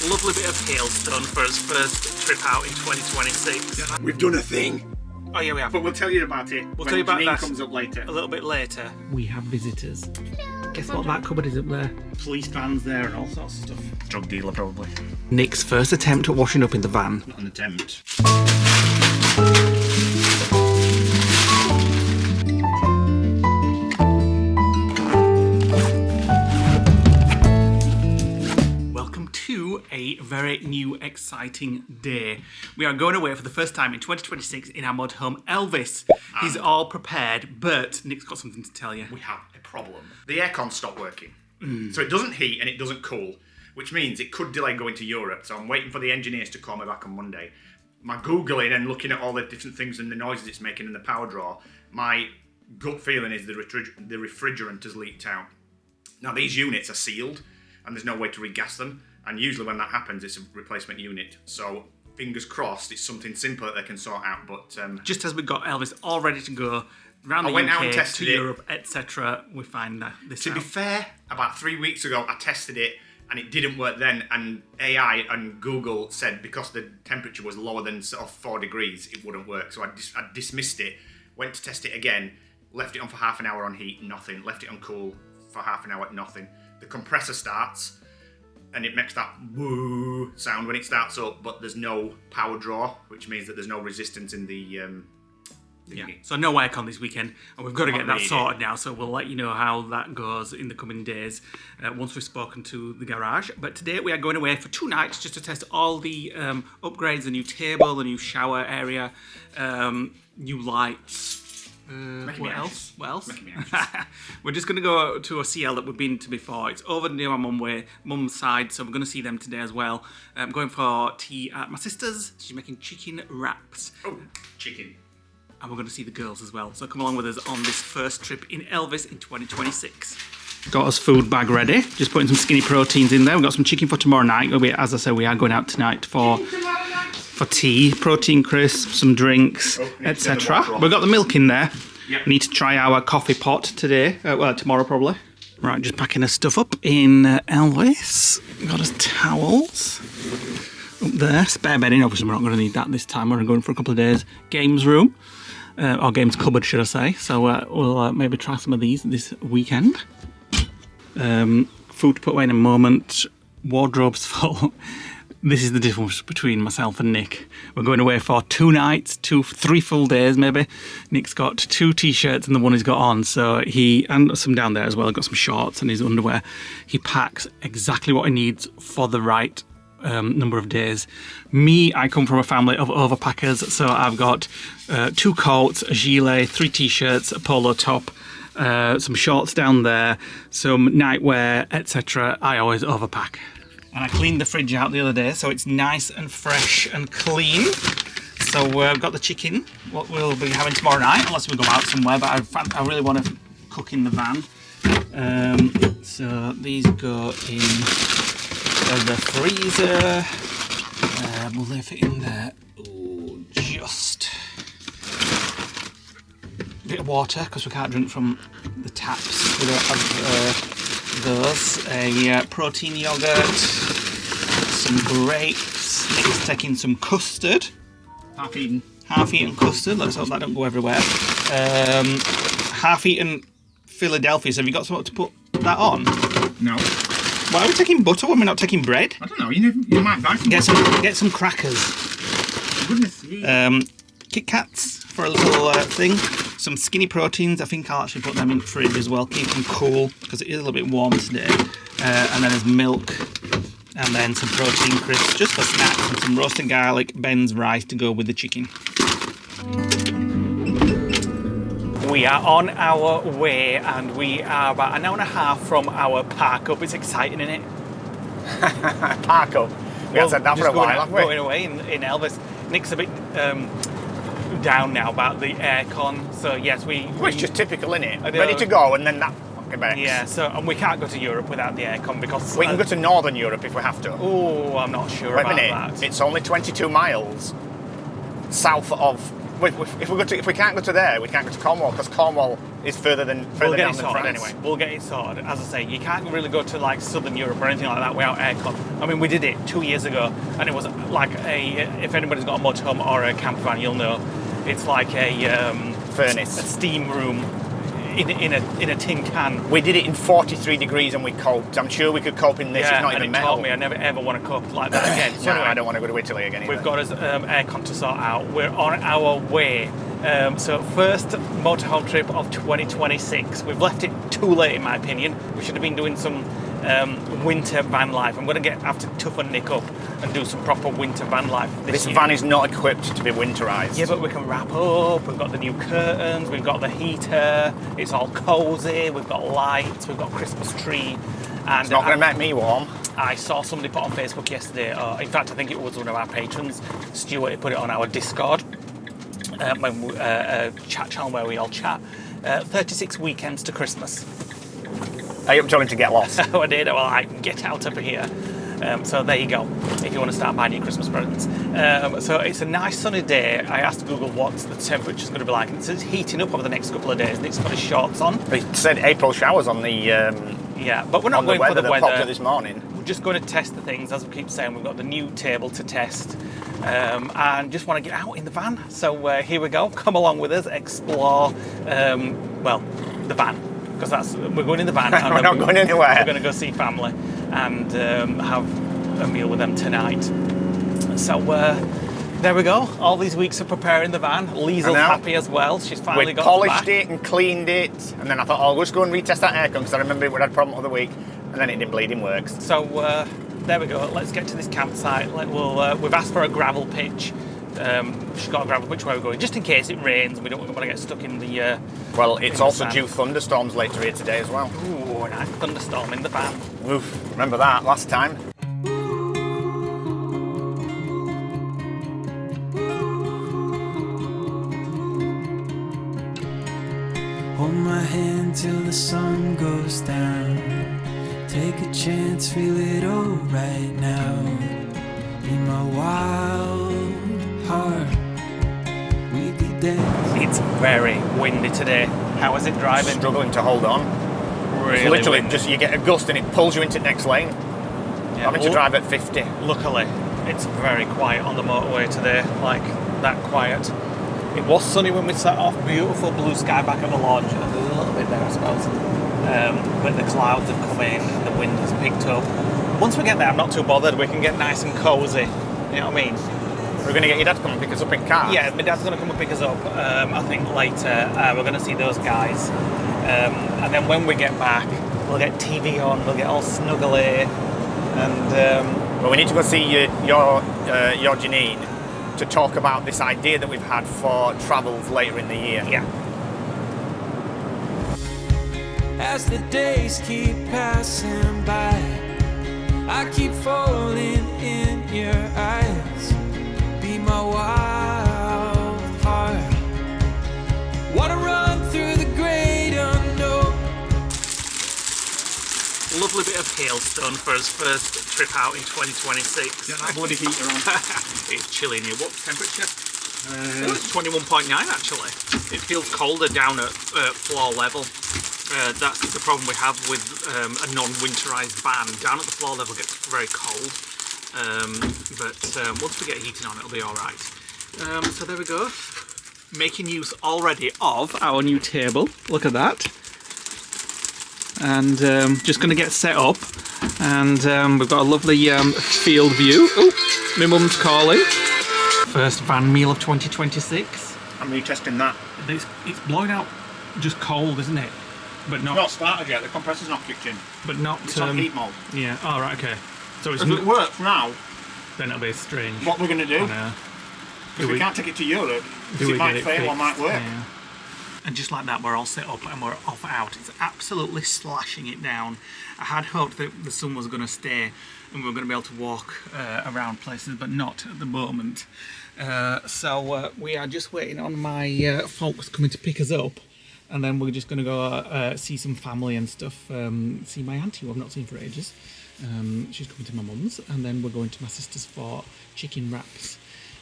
lovely bit of hailstone for his first trip out in 2026. We've done a thing. Oh yeah, we have. But we'll tell you about it We'll tell you about Janine that comes up later. a little bit later. We have visitors. Guess what that cupboard is up there? Police vans there and all sorts of stuff. Drug dealer probably. Nick's first attempt at washing up in the van. Not an attempt. A very new, exciting day. We are going away for the first time in 2026 in our motorhome, Elvis. He's all prepared, but Nick's got something to tell you. We have a problem. The aircon stopped working. So it doesn't heat and it doesn't cool, which means it could delay going to Europe. So I'm waiting for the engineers to call me back on Monday. My Googling and looking at all the different things and the noises it's making in the power draw, my gut feeling is the refrigerant has leaked out. Now these units are sealed and there's no way to regas them. And usually when that happens, it's a replacement unit. So fingers crossed, it's something simple that they can sort out. But just as we got Elvis all ready to go around the went UK, out and tested to it. Europe, etc., we find that this. To be fair, about 3 weeks ago, I tested it and it didn't work then. And AI and Google said because the temperature was lower than sort of 4 degrees, it wouldn't work. So I dismissed it. Went to test it again. Left it on for half an hour on heat, nothing. Left it on cool for half an hour, nothing. The compressor starts. And it makes that woo sound when it starts up, but there's no power draw, which means that there's no resistance in the yeah. So no aircon this weekend, and we've got to get that sorted now. So we'll let you know how that goes in the coming days once we've spoken to the garage. But today we are going away for 2 nights just to test all the upgrades: the new table, the new shower area, new lights. What else? We're just going to go to a CL that we've been to before. It's over near my mum's side, so we're going to see them today as well. I'm going for tea at my sister's. She's making chicken wraps. Oh, chicken. And we're going to see the girls as well. So come along with us on this first trip in Elvis in 2026. Got us food bag ready. Just putting some skinny proteins in there. We've got some chicken for tomorrow night. As I said, we are going out tonight for tea, protein crisps, some drinks, etc. We've got the milk in there. Yep. We need to try our coffee pot today. Tomorrow probably. Right, just packing our stuff up in Elvis. Got us towels up there. Spare bedding. Obviously, we're not going to need that this time. We're going for a couple of days. Games room. Or games cupboard, should I say. So we'll maybe try some of these this weekend. Food to put away in a moment. Wardrobe's full. This is the difference between myself and Nick. We're going away for 2 nights, 3 full days maybe. Nick's got 2 t-shirts and the one he's got on, and some down there as well. I've got some shorts and his underwear. He packs exactly what he needs for the right number of days. Me, I come from a family of overpackers, so I've got 2 coats, a gilet, 3 t-shirts, a polo top, some shorts down there, some nightwear, etc. I always overpack. And I cleaned the fridge out the other day, so it's nice and fresh and clean. So we've got the chicken, what we'll be having tomorrow night, unless we go out somewhere, but I really want to cook in the van. So these go in the freezer. We'll leave it in there. Ooh, just a bit of water, because we can't drink from the taps. We don't have those. A protein yogurt, some grapes. Nick's taking some custard. Half-eaten custard. Let's hope that don't go everywhere. Half-eaten Philadelphia. So have you got something to put that on? No. Why are we taking butter when we're not taking bread? I don't know. You might buy some. Get some crackers. Goodness me. Kit Kats for a little thing. Some skinny proteins. I think I'll actually put them in the fridge as well. Keep them cool because it is a little bit warm today. And then there's milk. And then some protein crisps just for snacks. And some roasted garlic, Ben's rice to go with the chicken. We are on our way and we are about an hour and a half from our park up. It's exciting, isn't it? Park up. We haven't said that for a while, have we? Going away in Elvis. Nick's a bit down now about the aircon. So yes, Well, it's just typical, innit? Ready to go and then that fucking breaks. Yeah, and we can't go to Europe without the aircon because... We can go to Northern Europe if we have to. Oh, I'm not sure about that. It's only 22 miles south of if we can't go to there, we can't go to Cornwall because Cornwall is further down than France anyway. We'll get it sorted. As I say, you can't really go to like Southern Europe or anything like that without aircon. I mean, we did it 2 years ago, and it was like if anybody's got a motorhome or a camper van, you'll know it's like a furnace, a steam room in a tin can. We did it in 43 degrees and we coped. I'm sure we could cope in this. Yeah, it's not even metal. Taught me I never ever want to cope like that again. So anyway, I don't want to go to Italy again either. We've got us aircon to sort out. We're on our way. So first motorhome trip of 2026. We've left it too late in my opinion. We should have been doing some winter van life. I'm going to have to toughen Nick up and do some proper winter van life this year. van is not equipped to be winterised. Yeah, but we can wrap up. We've got the new curtains. We've got the heater. It's all cosy. We've got lights. We've got a Christmas tree. And it's not going to make me warm. I saw somebody put on Facebook yesterday. In fact, I think it was one of our patrons, Stuart. He put it on our Discord. Chat channel where we all chat. 36 weekends to Christmas. Are you telling him to get lost? I did. Well, I can get out of here. So there you go. If you want to start buying your Christmas presents. So it's a nice sunny day. I asked Google what's the temperature's going to be like, and it says heating up over the next couple of days. Nick's got his shorts on. It said April showers on the. Yeah, but we're not going for the weather. Popped up this morning. We're just going to test the things, as we keep saying. We've got the new table to test. And just want to get out in the van. So here we go. Come along with us, explore, the van. Because we're going in the van. And we're not going anywhere. We're going to go see family and have a meal with them tonight. So there we go. All these weeks of preparing the van. Liesel's happy as well. She's finally got polished back. it and cleaned it. And then I thought, I'll just go and retest that aircon because I remember we had a problem the other week. And then it didn't bleed in works. So there we go. Let's get to this campsite. We've asked for a gravel pitch. She's got a gravel pitch where we're going, just in case it rains. We don't want to get stuck in the. Well, it's also due thunderstorms later here today as well. Ooh, a nice thunderstorm in the van. Oof, remember that last time? Hold my hand till the sun goes down. Take a chance, feel it all right now. Be my wild heart. We could dance. It's very windy today. How is it driving? Struggling to hold on. Really it's literally windy. just you get a gust and it pulls you into the next lane. Yeah, Having to drive at 50. Luckily, it's very quiet on the motorway today, like that quiet. It was sunny when we set off, beautiful blue sky back at the lodge, and there's a little bit there I suppose. But the clouds have come in and the wind has picked up. Once we get there, I'm not too bothered, we can get nice and cosy, you know what I mean? We're going to get your dad to come and pick us up in car. Yeah, my dad's going to come and pick us up, I think later. We're going to see those guys. And then when we get back, we'll get TV on, we'll get all snuggly, and... Well, we need to go see your Janine to talk about this idea that we've had for travels later in the year. Yeah. As the days keep passing by, I keep falling in your eyes. Be my wild heart. Wanna run through the great unknown. Lovely bit of hailstone for his first trip out in 2026. Get that bloody heater on. It's chilly in here. What temperature? It's 21.9 actually. It feels colder down at floor level. That's the problem we have with a non-winterised van. Down at the floor level it gets very cold. But once we get heating on, it'll be all right. So there we go. Making use already of our new table. Look at that. And just going to get set up. And we've got a lovely field view. Oh, my mum's calling. First van meal of 2026. I'm retesting that. It's blowing out just cold, isn't it? But not started yet. The compressor's not kicked in. But not It's on heat mode. Yeah. Oh right. Okay. So it's If it works now, then it'll be strange. what we're going to do? Because we can't take it to Europe. Because it might fail or might work. Yeah. And just like that, we're all set up and we're off out. It's absolutely slashing it down. I had hoped that the sun was going to stay and we were going to be able to walk around places, but not at the moment. So we are just waiting on my folks coming to pick us up. And then we're just going to go see some family and stuff. See my auntie, who I've not seen for ages. She's coming to my mum's. And then we're going to my sister's for chicken wraps.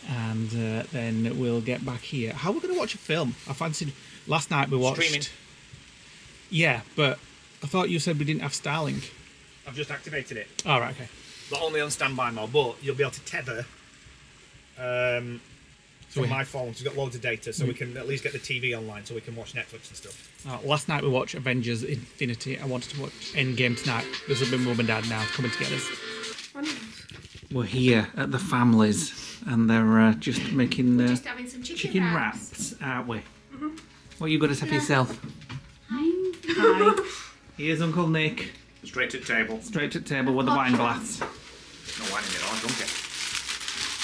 and then we'll get back here. How are we going to watch a film? I fancied last night we watched. Streaming. Yeah, but I thought you said we didn't have Starlink. I've just activated it. All right, okay. But only on standby mode. But you'll be able to tether from my phone. So we've got loads of data, so we can at least get the TV online, so we can watch Netflix and stuff. Last night we watched Avengers Infinity. I wanted to watch Endgame tonight. This has been Mum and Dad now coming together. We're here at the family's, and they're just making just having some chicken wraps, aren't we? What are you going to say for yourself? Hi. Here's Uncle Nick. Straight to the table. Straight to the table with the wine glass. No wine in it, I'll drunk it.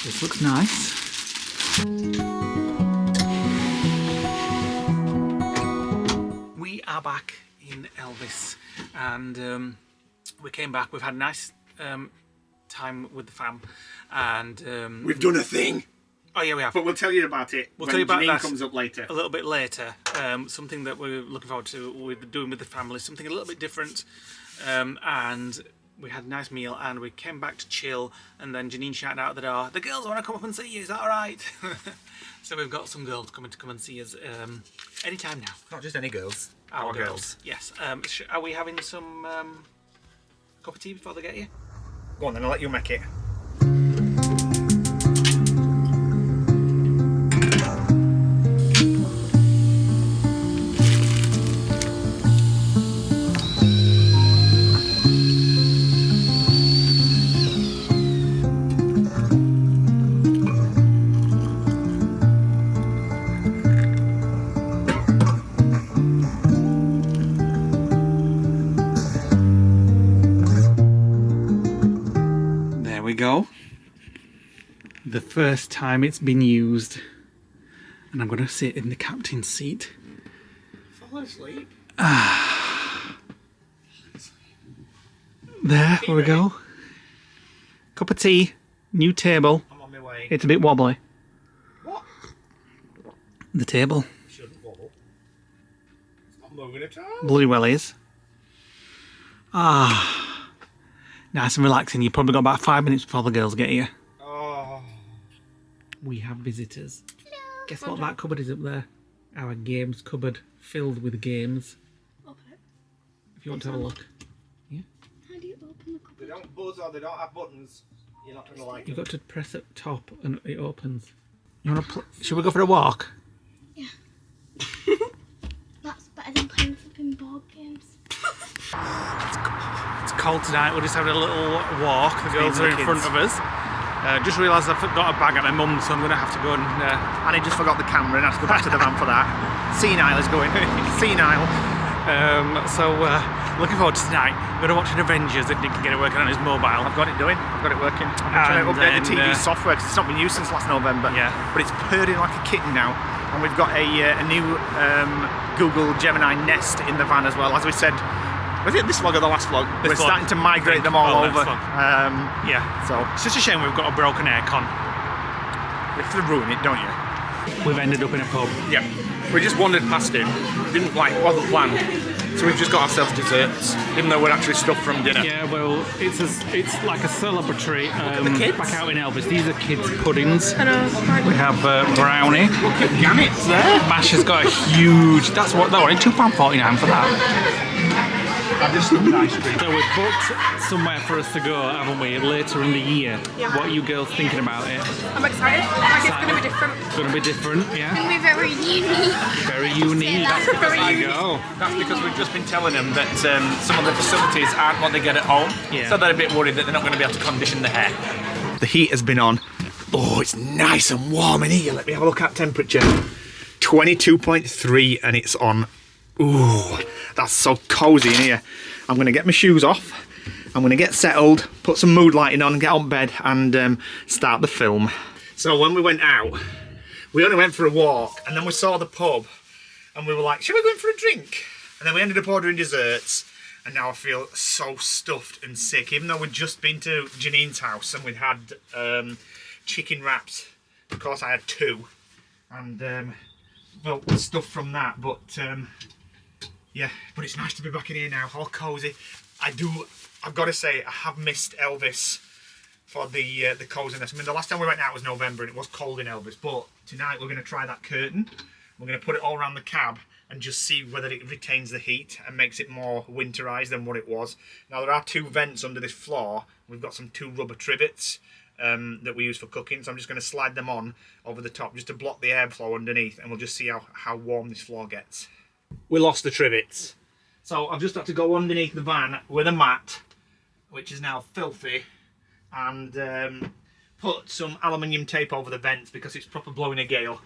This looks nice. We are back in Elvis, and we came back. We've had a nice time with the fam, and We've done a thing. oh yeah, we have. But we'll tell you about it We'll when tell you about Janine that comes up later. a little bit later. Something that we're looking forward to with doing with the family, something a little bit different, and we had a nice meal and we came back to chill, and then Janine shouted out the door, "The girls want to come up and see you, is that alright?" So we've got some girls coming to come and see us anytime now. Not just any girls. Our girls. Yes. Are we having some cup of tea before they get here? Go on then, I'll let you make it. Go. The first time it's been used, and I'm going to sit in the captain's seat. Fall asleep. There we go. Cup of tea, new table. I'm on my way. It's a bit wobbly. What? The table. It shouldn't wobble. It's not moving at all. Bloody well is. Nice and relaxing. You've probably got about 5 minutes before the girls get here. Oh. We have visitors. Hello. Guess what that cupboard is up there? Our games cupboard filled with games. Open it. If you want to have a look. Yeah. How do you open the cupboard? They don't buzz or they don't have buttons. You're not going to like You've it. got to press up top and it opens. You want to? Should we go for a walk? Yeah. That's better than playing flipping board games. It's cold tonight. We're just having a little walk. The girls are in front of us. Just realised I've got a bag at my mum's, so I'm going to have to go and... And he just forgot the camera and has to go back to the van for that. Senile is going. Senile. Looking forward to tonight. We're going to watch an Avengers if Nick can get it working on his mobile. I've got it doing. I've got it working. I've been trying to update the TV software because it's not been used since last November. Yeah. But it's purring like a kitten now. And we've got a new Google Gemini Nest in the van as well. As we said, was it this vlog or the last vlog? We're starting to migrate them all over. Yeah. So It's just a shame we've got a broken aircon. you have to ruin it, don't you? We've ended up in a pub. Yeah. We just wandered past it. Wasn't planned. So we've just got ourselves desserts, even though we're actually stuffed from dinner. Yeah, well, it's like a celebratory the kids. back out in Elvis. These are kids' puddings. I know. We have brownie. Look at Gannett's there. Mash has got a huge... That's what they wanted, £2.49 for that. I've just looked at ice cream. So we've booked somewhere for us to go, haven't we, later in the year. Yeah. What are you girls thinking about it? I'm excited. Like it's going to be different. It's going to be different, yeah? It's going to be very unique. Very unique. That's very There you unique. go. That's because we've just been telling them that some of the facilities aren't what they get at home. Yeah. So they're a bit worried that they're not going to be able to condition the hair. The heat has been on. Oh, it's nice and warm in here. Let me have a look at temperature. 22.3 and it's on. Ooh, that's so cosy in here. I'm going to get my shoes off. I'm going to get settled, put some mood lighting on, get on bed and start the film. So when we went out, we only went for a walk and then we saw the pub and we were like, should we go in for a drink? And then we ended up ordering desserts and now I feel so stuffed and sick, even though we'd just been to Janine's house and we'd had chicken wraps. Of course I had 2 and felt stuff from that, but yeah, but it's nice to be back in here now, all cosy. I've got to say, I have missed Elvis for the coziness. I mean, the last time we went out was November and it was cold in Elvis, but tonight we're going to try that curtain. We're going to put it all around the cab and just see whether it retains the heat and makes it more winterized than what it was. Now, there are 2 vents under this floor. We've got some 2 rubber trivets that we use for cooking, so I'm just going to slide them on over the top just to block the airflow underneath, and we'll just see how warm this floor gets. We lost the trivets, so I've just had to go underneath the van with a mat, which is now filthy, and put some aluminium tape over the vents because it's proper blowing a gale.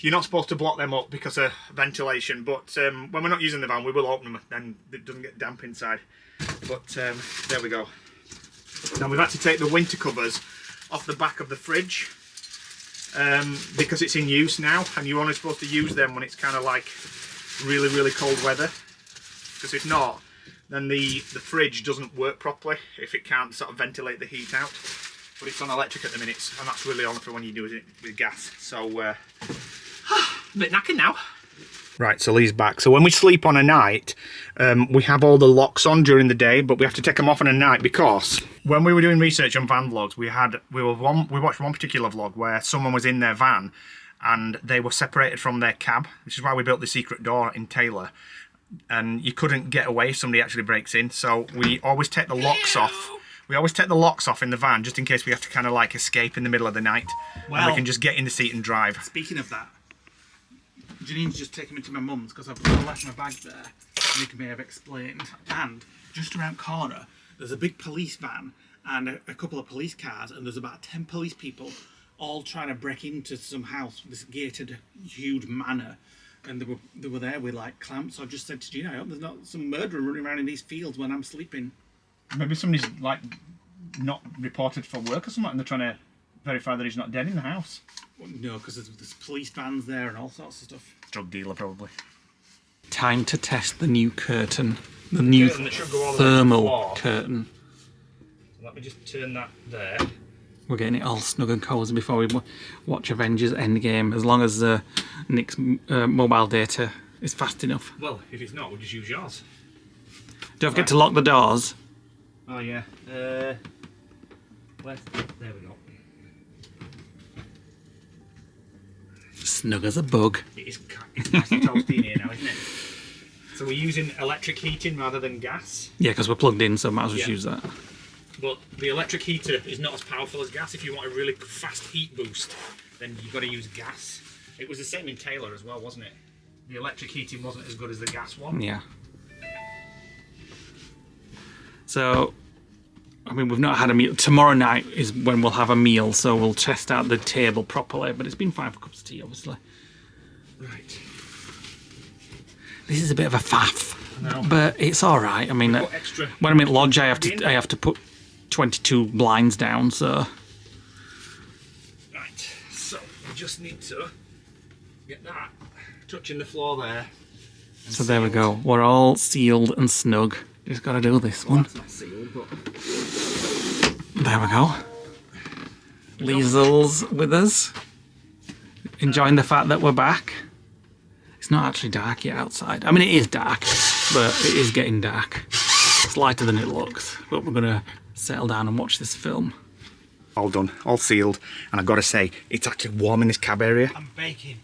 You're not supposed to block them up because of ventilation, but when we're not using the van, we will open them, then it doesn't get damp inside. But there we go. Now we've had to take the winter covers off the back of the fridge because it's in use now, and you're only supposed to use them when it's kind of like really, really cold weather. Because if not, then the fridge doesn't work properly if it can't sort of ventilate the heat out. But it's on electric at the minute, and that's really only for when you do it with gas. So, a bit knackered now. Right, so Lee's back. So when we sleep on a night, we have all the locks on during the day, but we have to take them off on a night because when we were doing research on van vlogs, we watched one particular vlog where someone was in their van and they were separated from their cab, which is why we built the secret door in Taylor. And you couldn't get away if somebody actually breaks in. So we always take the locks off. We always take the locks off in the van just in case we have to kind of like escape in the middle of the night. Well, and we can just get in the seat and drive. Speaking of that, Janine's just taken me to my mum's because I've left my bag there. Nick may have explained. And just around corner, there's a big police van and a couple of police cars, and there's about 10 police people all trying to break into some house, this gated, huge manor. And they were there with like clamps. So I just said to Gina, I hope there's not some murderer running around in these fields when I'm sleeping. Maybe somebody's like not reported for work or something, and they're trying to verify that he's not dead in the house. Well, no, because there's police vans there and all sorts of stuff. Drug dealer, probably. Time to test the new curtain. The new Curtain that should go all the way to the thermal floor. curtain. So let me just turn that there. We're getting it all snug and cozy before we watch Avengers Endgame, as long as Nick's mobile data is fast enough. Well, if it's not, we'll just use yours. Don't forget to lock the doors. Oh yeah. There we go. Snug as a bug. It's nice and toasty in here now, isn't it? So we're using electric heating rather than gas. Yeah, because we're plugged in, so might as well use that. But the electric heater is not as powerful as gas. If you want a really fast heat boost, then you've got to use gas. It was the same in Taylor as well, wasn't it? The electric heating wasn't as good as the gas one. Yeah. So, I mean, we've not had a meal. Tomorrow night is when we'll have a meal, so we'll test out the table properly. But it's been 5 cups of tea, obviously. Right. This is a bit of a faff, No. but it's all right. I mean, Extra. when I'm in lodge, I have to put 22 blinds down. So. Right. So we just need to get that touching the floor there. So there we go. We're all sealed and snug. Just got to do this one. It's not sealed, but There we go. Liesel's with us, enjoying the fact that we're back. It's not actually dark yet outside. I mean, it is dark, but it is getting dark. It's lighter than it looks, but we're going to settle down and watch this film. all done, all sealed, and I've got to say, it's actually warm in this cab area. I'm baking.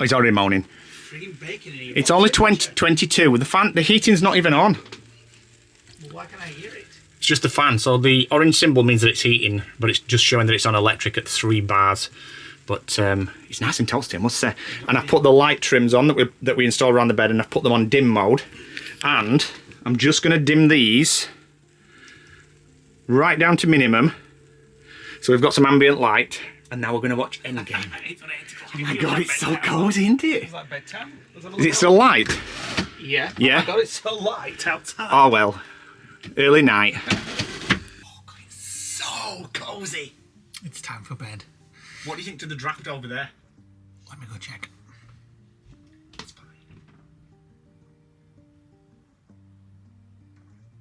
Oh, it's already moaning. Frigging baking in here. It's only 22. The heating's not even on. Well, why can I hear it? It's just the fan, so the orange symbol means that it's heating, but it's just showing that it's on electric at 3 bars. But it's nice and toasty, I must say. And I've put the light trims on that we installed around the bed, and I've put them on dim mode. And I'm just going to dim these right down to minimum. So we've got some ambient light, and now we're going to watch Endgame. Oh my god, it's so cozy, isn't it? Is that bedtime? Is it still light? Yeah. Yeah. Oh my god, it's so light outside. Oh well, early night. Oh god, it's so cozy. It's time for bed. What do you think to the draft over there? Let me go check. It's fine.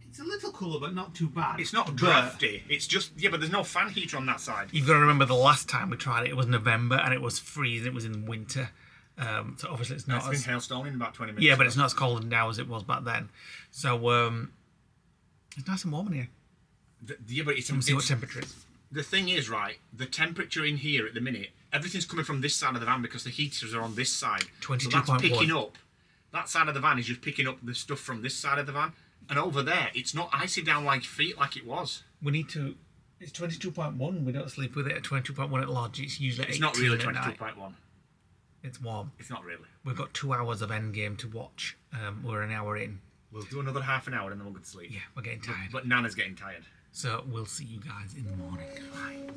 It's a little cooler, but not too bad. It's not drafty. It's just, yeah, but there's no fan heater on that side. You've got to remember the last time we tried it, it was November and it was freezing. It was in winter. So obviously it's not It's been hailstone in about 20 minutes. Yeah, but it's not as cold now as it was back then. So it's nice and warm in here. Yeah, but it's Let me see what temperature it is. The thing is, right, the temperature in here at the minute, everything's coming from this side of the van because the heaters are on this side. 22.1. So that's picking up. That side of the van is just picking up the stuff from this side of the van. And over there, it's not icy down like feet like it was. We need to... It's 22.1. We don't sleep with it at 22.1 at lodge. It's usually 18 It's not really at night. 22.1. It's warm. It's not really. We've got 2 hours of endgame to watch. We're an hour in. We'll do another half an hour and then we'll go to sleep. Yeah, we're getting tired. But Nana's getting tired. So we'll see you guys in the morning. Bye.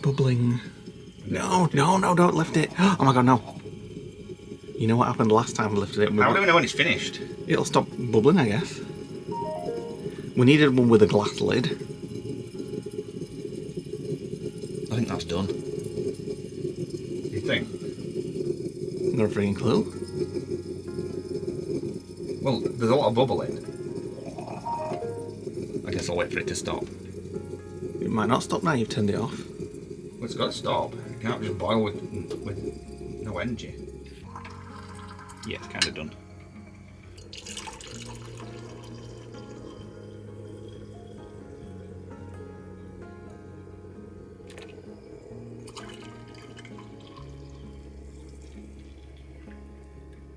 Bubbling. No, don't lift it. Oh my god, no. You know what happened last time we lifted it? How do we know when it's finished? It'll stop bubbling, I guess. We needed one with a glass lid. I think that's done. You think? Not a freaking clue. Well, there's a lot of bubble in. I guess I'll wait for it to stop. It might not stop now, you've turned it off. Well, it's got to stop. It can't just boil with no energy. Yeah, it's kind of done.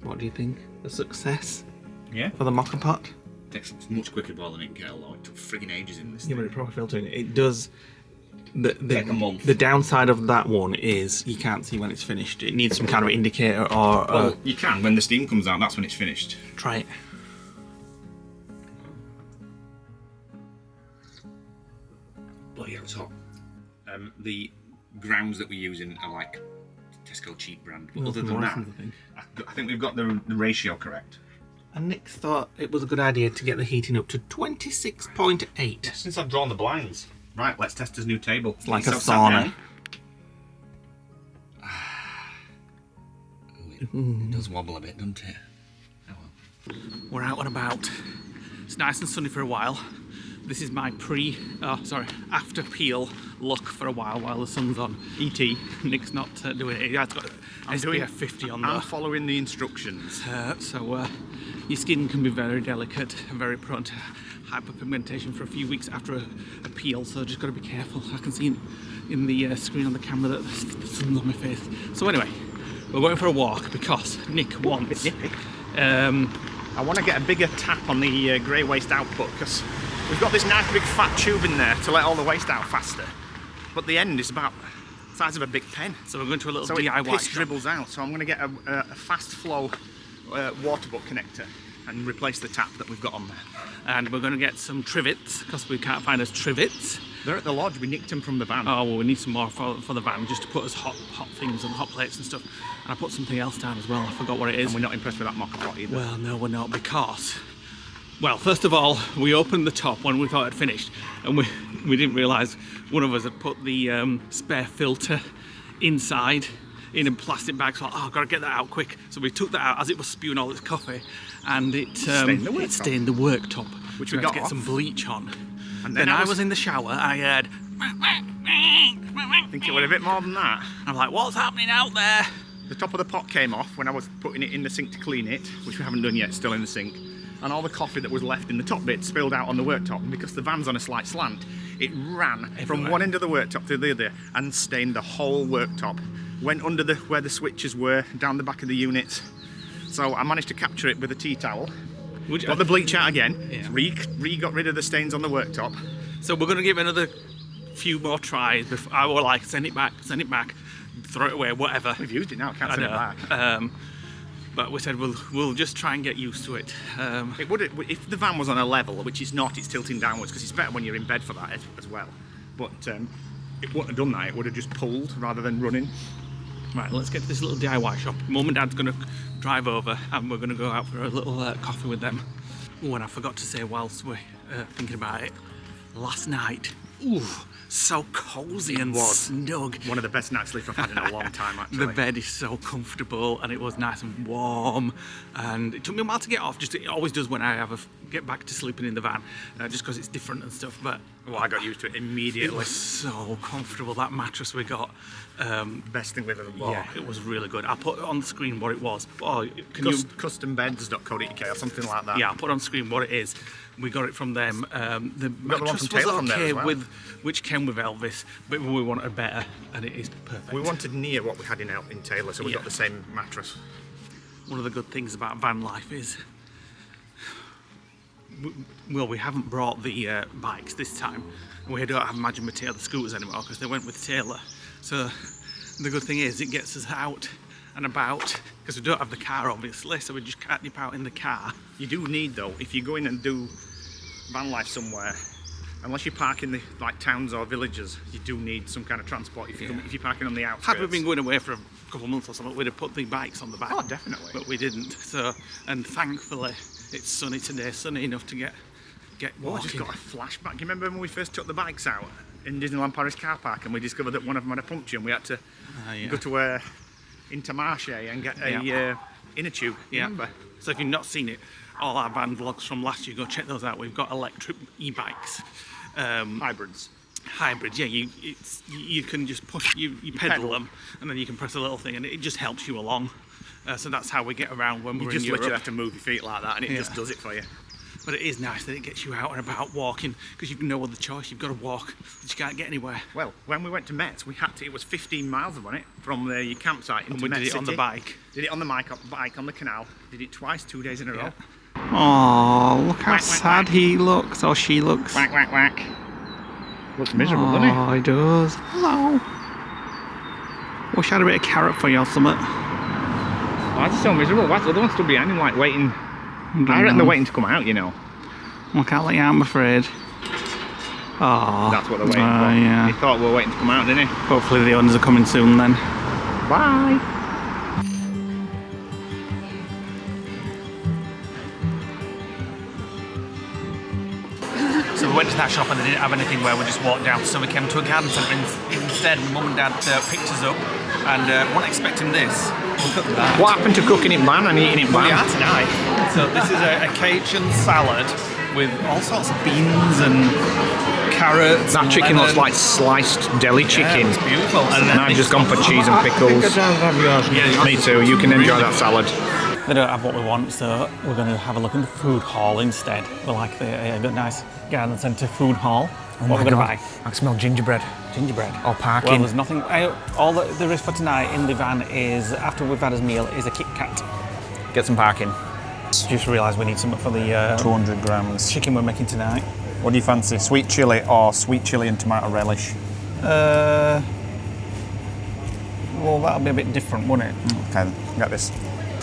What do you think? A success Yeah. for the moka pot? It's much quicker boiling in kettle though. It took frigging ages in this Yeah, thing. but it proper filtering. It does. Like a month. The downside of that one is you can't see when it's finished. It needs some kind of indicator or. Well, you can. When the steam comes out, that's when it's finished. Try it. Bloody hell, it's hot. The grounds that we're using are like Tesco cheap brand. But other than that, I think we've got the ratio correct. And Nick thought it was a good idea to get the heating up to 26.8. Since I've drawn the blinds. Right, let's test his new table. It's like a sauna. It does wobble a bit, doesn't it? Oh well. We're out and about. It's nice and sunny for a while. This is my after peel look for a while the sun's on. E.T. Nick's not doing it. He has got SPF 50 on there. I'm following the instructions. So your skin can be very delicate and very prone to hyperpigmentation for a few weeks after a peel, so just got to be careful. I can see in the screen on the camera that the sun's on my face. So anyway, we're going for a walk because Nick wants... I want to get a bigger tap on the grey waste output because we've got this nice big fat tube in there to let all the waste out faster, but the end is about the size of a big pen. So we're going to a little so DIY piss shop. dribbles out, so I'm going to get a fast flow water butt connector and replace the tap that we've got on there. And we're going to get some trivets because we can't find us trivets. They're at the lodge. We nicked them from the van. Oh well, we need some more for the van just to put us hot things and hot plates and stuff. And I put something else down as well. I forgot what it is. And we're not impressed with that moka pot either. Well, no, we're not because. Well, first of all, we opened the top when we thought it finished, and we didn't realise one of us had put the spare filter inside in a plastic bag. So I've got to get that out quick. So we took that out as it was spewing all its coffee, and it stained the worktop, which we we had got to get off. some bleach on. And then I was in the shower. I heard. I think it was a bit more than that. I'm like, what's happening out there? The top of the pot came off when I was putting it in the sink to clean it, which we haven't done yet, still in the sink. And all the coffee that was left in the top bit spilled out on the worktop. And because the van's on a slight slant, it ran from one end of the worktop to the other and stained the whole worktop. Went under where the switches were, down the back of the units. So I managed to capture it with a tea towel. Got the bleach out again. Yeah. Got rid of the stains on the worktop. So we're going to give it another few more tries before I will like send it back, throw it away, whatever. We've used it now, can't send it back. But we said we'll just try and get used to it. It would, if the van was on a level, which it's not, it's tilting downwards because it's better when you're in bed for that as well. But it wouldn't have done that. It would have just pulled rather than running. Right, let's get to this little DIY shop. Mum and Dad's going to drive over and we're going to go out for a little coffee with them. Oh, and I forgot to say whilst we're thinking about it, last night, ooh, so cosy and snug. One of the best night's sleep I've had in a long time, actually. The bed is so comfortable and it was nice and warm, and it took me a while to get off, just it always does when I get back to sleeping in the van, just because it's different and stuff. But I got used to it immediately. it was so comfortable. That mattress we got, Best thing we've ever bought. yeah, it was really good. I'll put on the screen what it was. Oh, can Custombeds.co.uk or something like that. Yeah, I'll put on screen what it is. We got it from them. The got the one mattress from was Taylor from there okay as well. which came with Elvis, but we wanted better, and it is perfect. We wanted near what we had in Taylor, so we Yeah. got the same mattress. One of the good things about van life is, we haven't brought the bikes this time. We don't have Imagine with Taylor scooters anymore because they went with Taylor. So the good thing is it gets us out and about, because we don't have the car obviously, so we just can't nip out in the car. You do need, though, if you go in and do van life somewhere, unless you park in the towns or villages, you do need some kind of transport. If you're parking on the outskirts. Had we been going away for a couple of months or something, we'd have put the bikes on the back. Oh, definitely. But we didn't. So, and thankfully, it's sunny today, sunny enough to get Oh, I walking. just got a flashback. You remember when we first took the bikes out in Disneyland Paris car park and we discovered that one of them had a puncture and we had to go to Intermarché and get a inner tube? Yeah. Remember? So if you've not seen it, all our van vlogs from last year, go check those out. We've got electric e-bikes. Hybrids. Hybrids, yeah. You can just push, you pedal them, and then you can press a little thing, and it just helps you along. So that's how we get around when You we're just in Europe. literally have to move your feet like that and it Yeah. just does it for you. But it is nice that it gets you out and about walking, because you've no other choice. You've got to walk, but you can't get anywhere. Well, when we went to Metz, we had to. It was 15 miles, wasn't it, from the campsite into And we Metz did it on the City. bike. Did it on the bike on the canal. Did it twice, 2 days in a row. Oh, look how Whack, whack, sad whack. he looks, or she looks. Whack, whack, whack. Looks miserable, doesn't it? Oh, he does. Hello. Wish I had a bit of carrot for you or something. Oh, it's so miserable. What's the other one stood behind him, like waiting? I reckon they're waiting to come out, you know. I can't let you out, I'm afraid. Oh, That's what they're waiting for. Yeah. He thought we were waiting to come out, didn't he? Hopefully the owners are coming soon then. Bye. So we went to that shop and they didn't have anything where we just walked down, so we came to a garden centre instead. Mum and Dad picked us up and weren't expecting this. Look at that. What happened to cooking in van and eating in van? We are tonight. So this is a Cajun salad with all sorts of beans and carrots. That and chicken looks lemon. like sliced deli chicken. Yeah, it's beautiful. And And I've just gone for cheese and pickles. Yeah, Me too. You can enjoy that salad. They don't have what we want, so we're going to have a look in the food hall instead. We like the nice garden centre food hall. What we're going to buy? I can smell gingerbread. Gingerbread. Or parking. Well, there's nothing. All that there is for tonight in the van is, after we've had his meal, is a Kit Kat. Get some parking. Just realised we need something for the 200 grams. chicken we're making tonight. What do you fancy? Sweet chilli or sweet chilli and tomato relish? Well, that'll be a bit different, won't it? Okay, get this.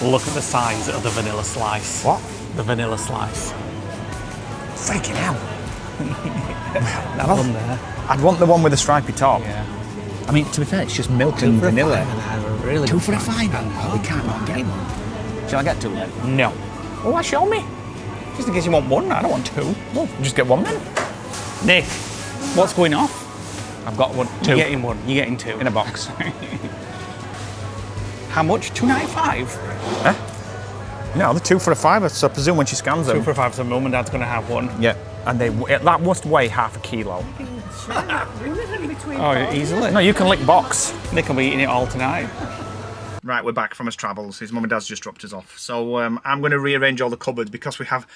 Look at the size of the vanilla slice. What? The vanilla slice. Freaking hell. That one there. I'd want the one with the stripy top. Yeah. I mean, to be fair, it's just milk and vanilla. Really 2 for a fiver. Oh, we can't not get one. Shall I get 2 then? No. Oh, why show me? Just in case you want one, I don't want 2. Well, just get 1 then. Nick, what's going off? I've got 1, 2 You're getting 1. You're getting 2. in a box. How much? $2.95. No, the 2 for a fiver, so I presume when she scans them. 2 for $5. So Mum and Dad's going to have one. Yeah, and that must weigh half a kilo. Oh, easily. No, you can lick box. Nick will be eating it all tonight. Right, we're back from his travels. His mum and dad's just dropped us off. So I'm going to rearrange all the cupboards because we have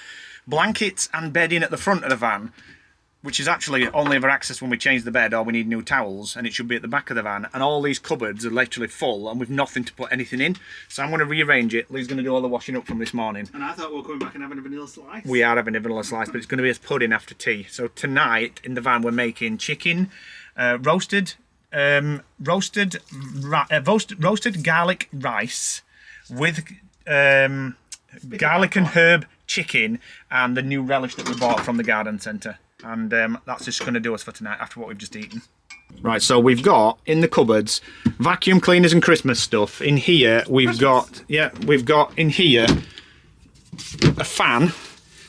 blankets and bedding at the front of the van, which is actually only ever accessed when we change the bed or we need new towels, and it should be at the back of the van. And all these cupboards are literally full and we've nothing to put anything in. So I'm going to rearrange it. Lee's going to do all the washing up from this morning. And I thought we were coming back and having a vanilla slice. We are having a vanilla slice, but it's going to be as pudding after tea. So tonight in the van we're making chicken, roasted garlic rice with garlic and herb chicken and the new relish that we bought from the garden centre. And that's just going to do us for tonight after what we've just eaten. Right, so we've got in the cupboards vacuum cleaners and Christmas stuff. In here we've got in here a fan,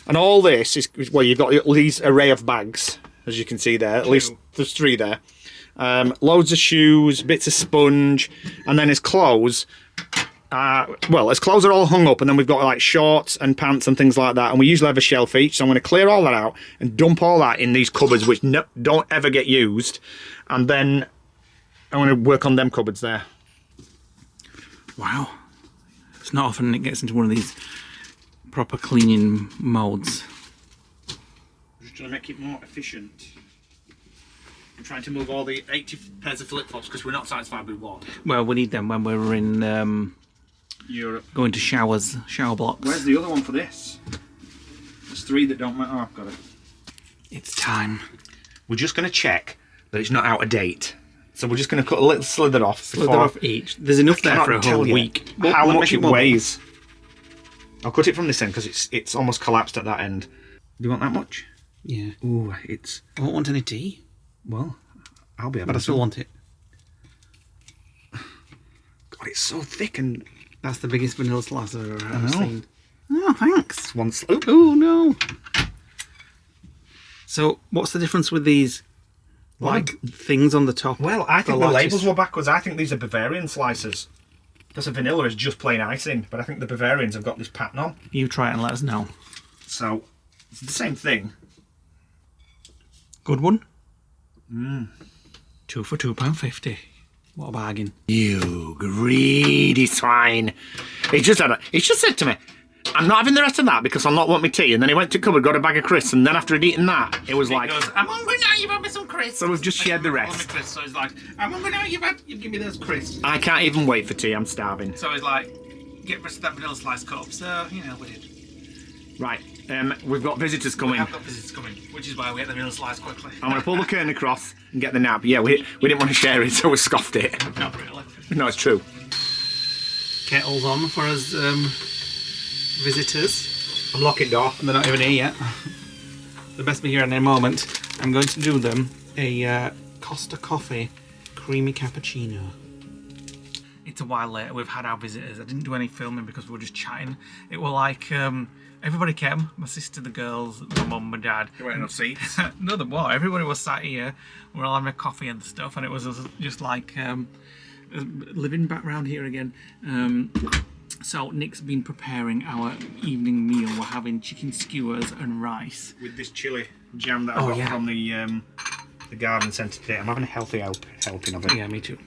and all this is, well, you've got these array of bags, as you can see there. At least there's 3 there. Loads of shoes, bits of sponge, and then his clothes. His clothes are all hung up, and then we've got like shorts and pants and things like that, and we usually have a shelf each, so I'm going to clear all that out and dump all that in these cupboards which don't ever get used, and then I'm going to work on them cupboards there. Wow. It's not often it gets into one of these proper cleaning modes. I'm just trying to make it more efficient. I'm trying to move all the 80 pairs of flip-flops because we're not satisfied with one. Well, we need them when we're in Europe. going to shower blocks. Where's the other one for this? There's 3 that don't matter. Oh, I've got it. It's time. We're just going to check that it's not out of date. So we're just going to cut a little slither off. Slither off each. There's enough there for a whole week. How much it weighs. I'll cut it from this end because it's almost collapsed at that end. Do you want that much? Yeah. Ooh, it's... I won't want any tea. Well, I'll be able But I still want it. God, it's so thick and... That's the biggest vanilla slice I've ever seen. Oh, thanks. One slope. Oh, no. So, what's the difference with these, things on the top? Well, I think the lightest- labels were backwards. I think these are Bavarian slices. Because the vanilla is just plain icing, but I think the Bavarians have got this pattern on. You try it and let us know. So, it's the same thing. Good one? 2 for £2.50. What a bargain. You greedy swine. He just said to me, I'm not having the rest of that because I'll not want my tea. And then he went to the cupboard, got a bag of crisps, and then after he'd eaten that, it was like... goes, I'm hungry now, you've had me some crisps. So we've just shared the rest. So he's like, I'm hungry now, you've given me those crisps. I can't even wait for tea, I'm starving. So he's like, get the rest of that vanilla slice cut up. So, we did. Right, we've got visitors coming. I've got visitors coming, which is why we get the vanilla slice quickly. I'm going to pull the curtain across and get the nap. Yeah, we didn't want to share it, so we scoffed it. Not really. No, it's true. Kettle's on for us visitors. I'm locking door. And they're not even here yet. They best be here in a moment. I'm going to do them a Costa Coffee creamy cappuccino. It's a while later. We've had our visitors. I didn't do any filming because we were just chatting. It was like everybody came. My sister, the girls, my mum, my dad. There weren't enough seats. No, there were. Everybody was sat here. We were all having a coffee and stuff, and it was just like living back round here again. So Nick's been preparing our evening meal. We're having chicken skewers and rice. With this chilli jam that I got from the garden centre today. I'm having a healthy helping of it. Yeah, me too.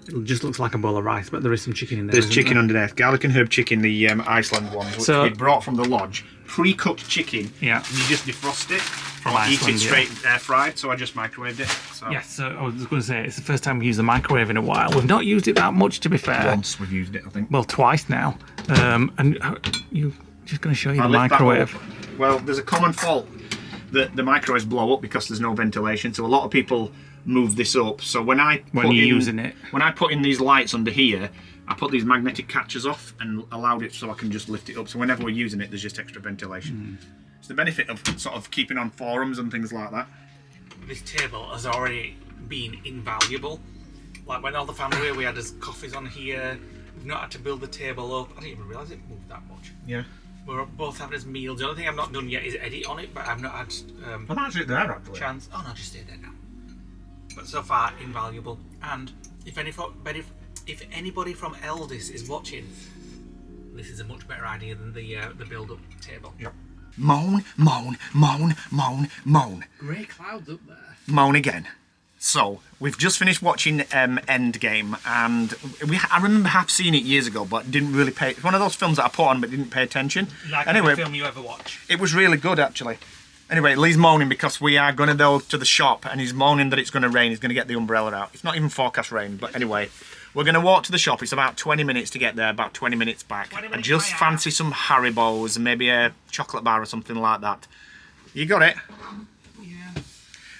It just looks like a bowl of rice, but there is some chicken in there. There's chicken underneath. Garlic and herb chicken, the Iceland ones, which we brought from the lodge. Pre-cooked chicken. Yeah. And you just defrost it. From or Iceland, eat it straight air fried, so I just microwaved it. So. Yes, so I was going to say, it's the first time we've used the microwave in a while. We've not used it that much, to be fair. Once we've used it, I think. Well, twice now. And you just going to show you the microwave. Well, there's a common fault that the microwaves blow up because there's no ventilation, so a lot of people move this up. So when you're using it, when I put in these lights under here, I put these magnetic catchers off and allowed it so I can just lift it up. So whenever we're using it, there's just extra ventilation. It's the benefit of sort of keeping on forums and things like that. This table has already been invaluable. Like when all the family were, we had his coffees on here. We've not had to build the table up. I didn't even realise it moved that much. Yeah. We're both having his meals. The only thing I've not done yet is edit on it, but I've not had Well, that's it there, actually. chance. Oh no, just stay there now. But so far, invaluable. And if anybody from Elvis is watching, this is a much better idea than the build-up table. Yep. Moan, moan, moan, moan, moan. Grey clouds up there. Moan again. So, we've just finished watching Endgame, and I remember half seeing it years ago, but didn't really pay... It's one of those films that I put on but didn't pay attention. Like anyway, every film you ever watch. It was really good, actually. Anyway, Lee's moaning because we are going to go to the shop, and he's moaning that it's going to rain. He's going to get the umbrella out. It's not even forecast rain, but anyway... We're going to walk to the shop. It's about 20 minutes to get there, about 20 minutes back. I just fancy some Haribos and maybe a chocolate bar or something like that. You got it?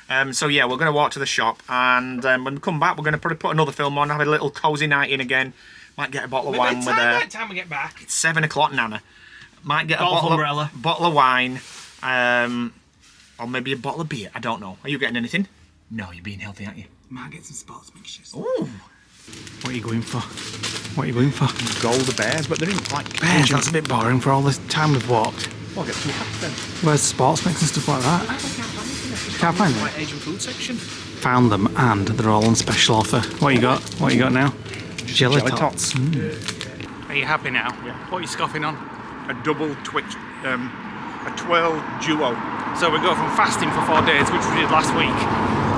Yeah. So yeah, we're going to walk to the shop, and when we come back, we're going to probably put another film on, have a little cosy night in again, Might get a bottle of Maybe wine with by a... the time we get back. It's 7 o'clock, Nana. Might get a Bottle of umbrella. bottle of wine, or maybe a bottle of beer. I don't know. Are you getting anything? No, you're being healthy, aren't you? Might get some sports mixtures. Ooh. What are you going for? What are you going for? Gold bears, but they're in like... Bears, that's a bit boring for all this time we've walked. Well, get 2 hats then. Where's the sports mix and stuff like that? Can't find them. Like Asian food section. Found them and they're all on special offer. What you got? What you got now? Jelly tots. Are you happy now? Yeah. What are you scoffing on? A double twitch, a twirl duo. So we go from fasting for 4 days, which we did last week.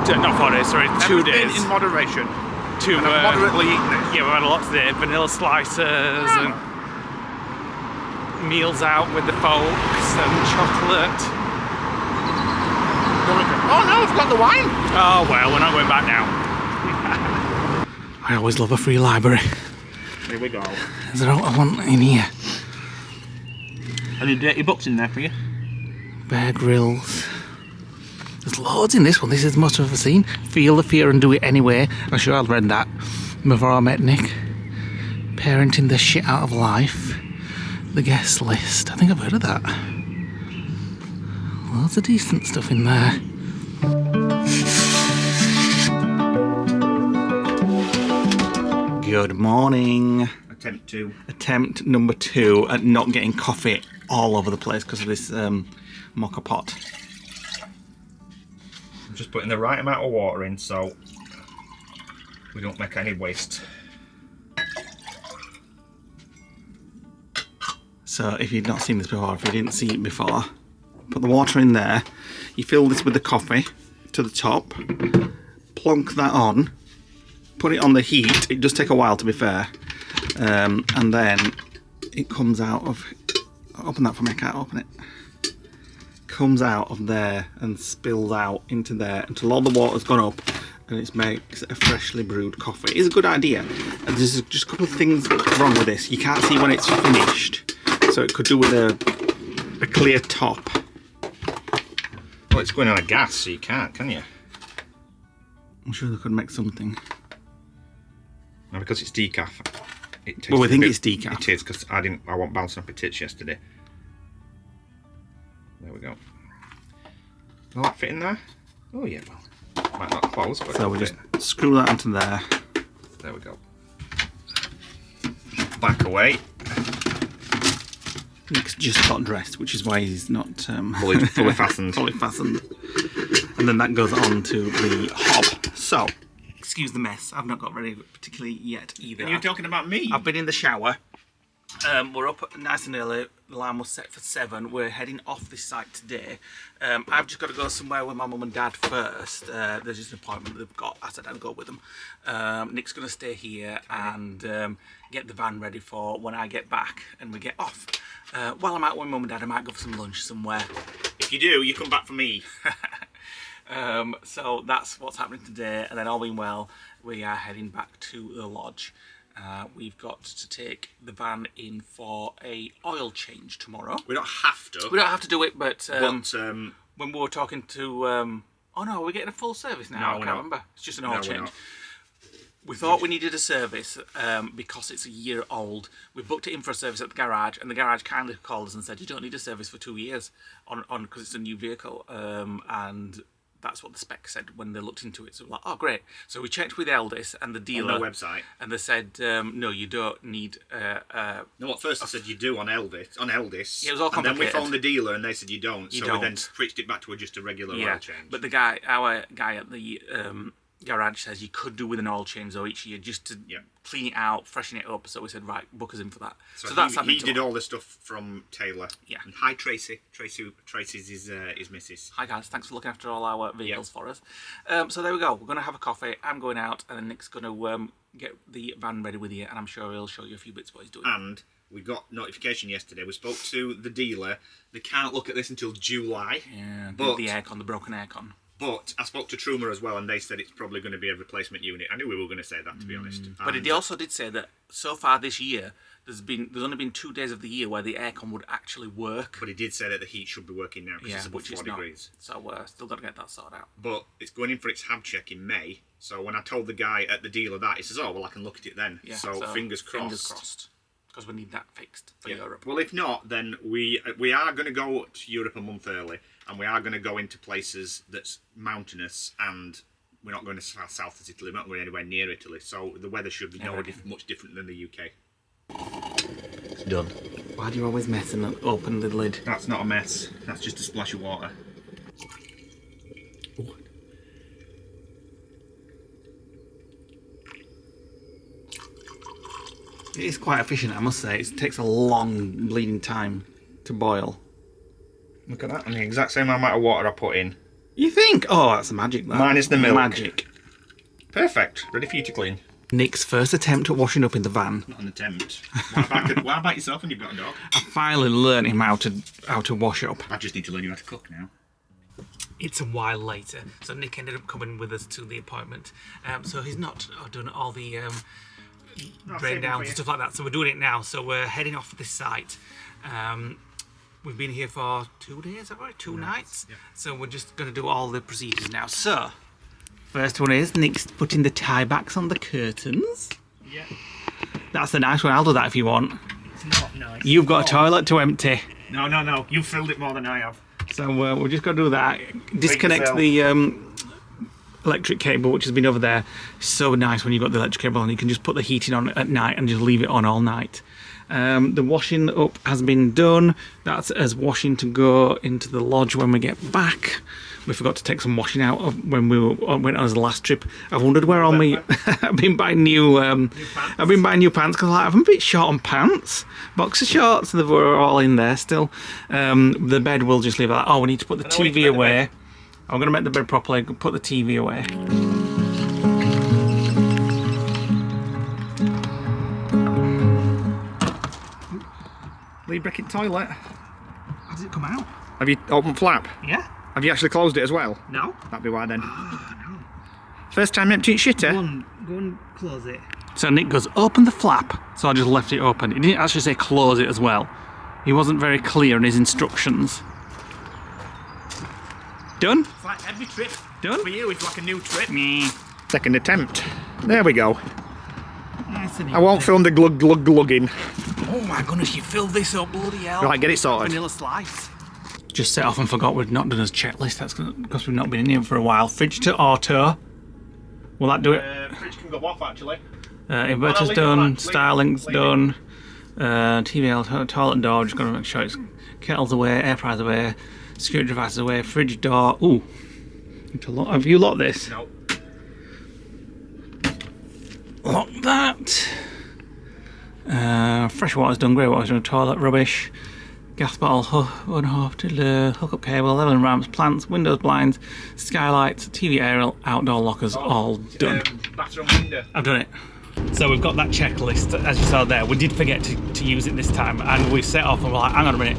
Not 4 days, sorry, 2 days. In moderation. To Moderately eating it. yeah, we had a lot today. Vanilla slices and meals out with the folks and chocolate. Oh no, I've got the wine. Oh well, we're not going back now. I always love a free library. Here we go. Is there all I want in here? Any dirty books in there for you? Bear Grylls. There's loads in this one. This is the most I've ever seen. Feel the fear and do it anyway. I'm sure I'd read that before I met Nick. Parenting the shit out of life. The guest list. I think I've heard of that. Loads of decent stuff in there. Good morning. Attempt number 2 at not getting coffee all over the place because of this moka pot. I'm just putting the right amount of water in so we don't make any waste. So if you'd not seen this before, if you didn't see it before, put the water in there, you fill this with the coffee to the top, plonk that on, put it on the heat. It does take a while, to be fair, and then it comes out of, open that for me, I can't open it, comes out of there and spills out into there until all the water's gone up and it makes a freshly brewed coffee. It's a good idea. And there's just a couple of things wrong with this. You can't see when it's finished, so it could do with a clear top. Well, it's going on a gas, so you can't, can you? I'm sure they could make something. No, because it's decaf. Well, we think it's decaf. It is, because I wasn't bouncing off my tits yesterday. There we go. Will that fit in there? Oh yeah, well, might not close, but So we just screw that into there. there we go. Back away. Nick's just got dressed, which is why he's not Fully fastened. fully fastened. And then that goes on to the hob. So, excuse the mess. I've not got ready particularly yet either. And you're talking about me? I've been in the shower. We're up nice and early. The alarm was set for 7. We're heading off this site today. I've just got to go somewhere with my mum and dad first. There's just an appointment that they've got. I said I'd go with them. Nick's going to stay here and get the van ready for when I get back and we get off. While I'm out with mum and dad, I might go for some lunch somewhere. If you do, you come back for me. So that's what's happening today, and then all being well, we are heading back to the lodge. We've got to take the van in for a oil change tomorrow. We don't have to. We don't have to do it, but But when we were talking to, oh no, we're getting a full service now. No, I we're can't not. remember. It's just an No, oil we're change. not. We thought we needed a service because it's a year old. We booked it in for a service at the garage, and the garage kindly called us and said you don't need a service for 2 years on because it's a new vehicle, and that's what the spec said when they looked into it. So we're like, oh great. So we checked with Elvis and the dealer on their website, and they said no, you don't need. No, at first they said you do on Elvis. Yeah, it was all and then we complicated. phoned the dealer and they said you don't. You so don't. we then switched it back to just a regular oil change. But our guy at the garage says you could do with an oil change though each year just to clean it out, freshen it up. So we said right, book us in for that. So that's happening he did all the stuff from Taylor. Yeah. And hi Tracy. Tracy's his missus. Hi guys, thanks for looking after all our vehicles for us. So there we go. We're going to have a coffee. I'm going out, and then Nick's going to get the van ready with you, and I'm sure he'll show you a few bits what he's doing. And we got notification yesterday. We spoke to the dealer. They can't look at this until July. Yeah, but the aircon, the broken aircon. But I spoke to Truma as well, and they said it's probably going to be a replacement unit. I knew we were going to say that, to be honest. But And, he also did say that so far this year, there's only been 2 days of the year where the aircon would actually work. But he did say that the heat should be working now because it's above 4 degrees. So we're still got to get that sorted out. But it's going in for its HAB check in May. So when I told the guy at the dealer that, he says, "Oh, well, I can look at it then." Yeah, so fingers crossed. Fingers crossed. Because we need that fixed for Europe. Well, if not, then we are going to go to Europe a month early, and we are going to go into places that's mountainous, and we're not going to south as Italy. We're not going anywhere near Italy. So the weather should be much different than the UK. It's done. Why do you always mess and open the lid? That's not a mess. That's just a splash of water. Ooh. It is quite efficient, I must say. It takes a long bleeding time to boil. Look at that. And the exact same amount of water I put in. You think? Oh, that's magic. That. Minus the milk. Magic. Perfect. Ready for you to clean. Nick's first attempt at washing up in the van. Not an attempt. What about yourself when you've got a dog? I finally learned him how to wash up. I just need to learn you how to cook now. It's a while later, so Nick ended up coming with us to the appointment. So he's not done all the drain downs and stuff like that. So we're doing it now. So we're heading off this site. We've been here for 2 days, is that right? 2 nights. Yeah. So we're just going to do all the procedures now. So first one is Nick's putting the tie backs on the curtains. Yeah. That's a nice one. I'll do that if you want. It's not nice. You've got a toilet to empty. No. You've filled it more than I have. So we're just going to do that. Disconnect the electric cable, which has been over there. It's so nice when you've got the electric cable on. You can just put the heating on at night and just leave it on all night. The washing up has been done. That's as washing to go into the lodge when we get back. We forgot to take some washing out of when we went on the last trip. I've wondered where all my I've been buying new pants because I'm a bit short on pants. Boxer shorts, they were all in there still. The bed we'll just leave it like. Oh, we need to put the TV away. I'm going to make the bed properly. Put the TV away. Lee Brickett toilet. How does it come out? Have you opened flap? Yeah. Have you actually closed it as well? No. That'd be why then. First time emptying shitter? Go and close it. So Nick goes, open the flap. So I just left it open. He didn't actually say close it as well. He wasn't very clear in his instructions. Done? It's like every trip. Done? For you, it's like a new trip. Me. Second attempt. There we go. Nice and I won't easy. film the glugging. Oh my goodness, you filled this up, bloody hell. Right, get it sorted. Vanilla slice. Just set off and forgot we'd not done his checklist. That's because we've not been in here for a while. Fridge to auto. Will that do it? Fridge can go off actually. Inverter's done. Styling's done. TV, toilet door. Just got to make sure it's kettle's away, air fryer's away, security devices away, fridge door. Ooh. Have you locked this? No. Lock that. Fresh water's done, grey water's done, toilet rubbish, gas bottle, hook up cable, leveling ramps, plants, windows, blinds, skylights, TV aerial, outdoor lockers, all done. Bathroom window. I've done it. So we've got that checklist, as you saw there. We did forget to use it this time, and we set off and we're like, hang on a minute.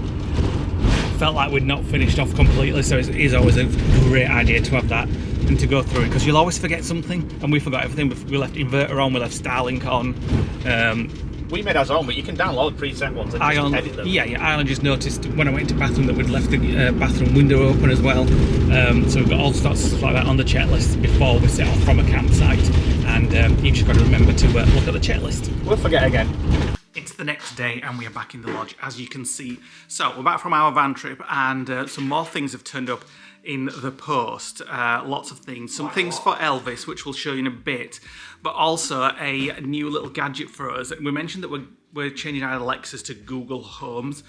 Felt like we'd not finished off completely, so it is always a great idea to have that and to go through it, because you'll always forget something, and we forgot everything. We left inverter on, we left Starlink on. We made ours own, but you can download preset ones and just edit them. Yeah, I only just noticed when I went into bathroom that we'd left the bathroom window open as well. So we've got all sorts of stuff like that on the checklist before we set off from a campsite, and you've just got to remember to look at the checklist. We'll forget again. It's the next day and we are back in the lodge, as you can see. So we're back from our van trip, and some more things have turned up in the post. Lots of things. Some things for Elvis, which we'll show you in a bit, but also a new little gadget for us. We mentioned that we're changing our Alexas to Google Homes.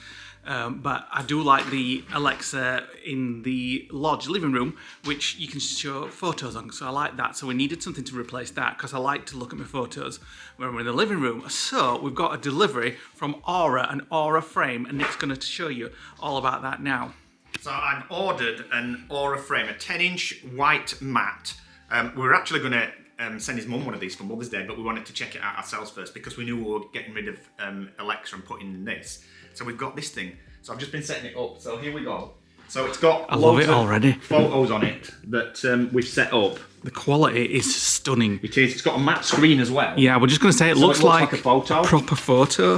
But I do like the Alexa in the lodge living room, which you can show photos on, so I like that. So we needed something to replace that, because I like to look at my photos when we're in the living room. So we've got a delivery from Aura, an Aura frame, and Nick's going to show you all about that now. So I've ordered an Aura frame, a 10-inch white mat. We were actually going to send his mum one of these for Mother's Day, but we wanted to check it out ourselves first, because we knew we were getting rid of Alexa and putting in this. So we've got this thing. So I've just been setting it up. So here we go. So it's got I love loads it of already. photos on it that we've set up. The quality is stunning. It is. It's got a matte screen as well. Yeah, we're just going to say it So looks like a photo. proper photo.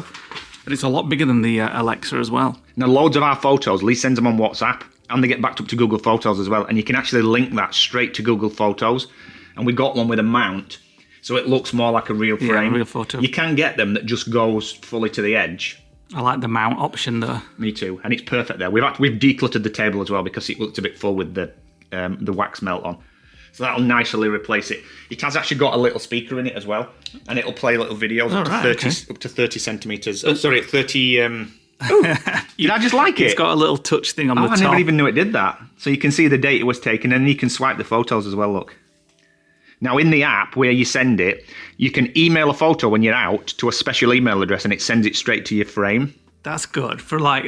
And it's a lot bigger than the Alexa as well. Now, loads of our photos, Lee sends them on WhatsApp, and they get backed up to Google Photos as well. And you can actually link that straight to Google Photos. And we got one with a mount, so it looks more like a real frame. Yeah, a real photo. You can get them that just goes fully to the edge. I like the mount option though. Me too, and it's perfect there. We've decluttered the table as well because it looked a bit full with the wax melt on. So that'll nicely replace it. It has actually got a little speaker in it as well, and it'll play little videos up to 30 centimeters. Oh, sorry, 30. Did I just like it? It's got a little touch thing on the top. I never even knew it did that. So you can see the date it was taken, and you can swipe the photos as well. Look. Now, in the app where you send it, you can email a photo when you're out to a special email address, and it sends it straight to your frame. That's good for like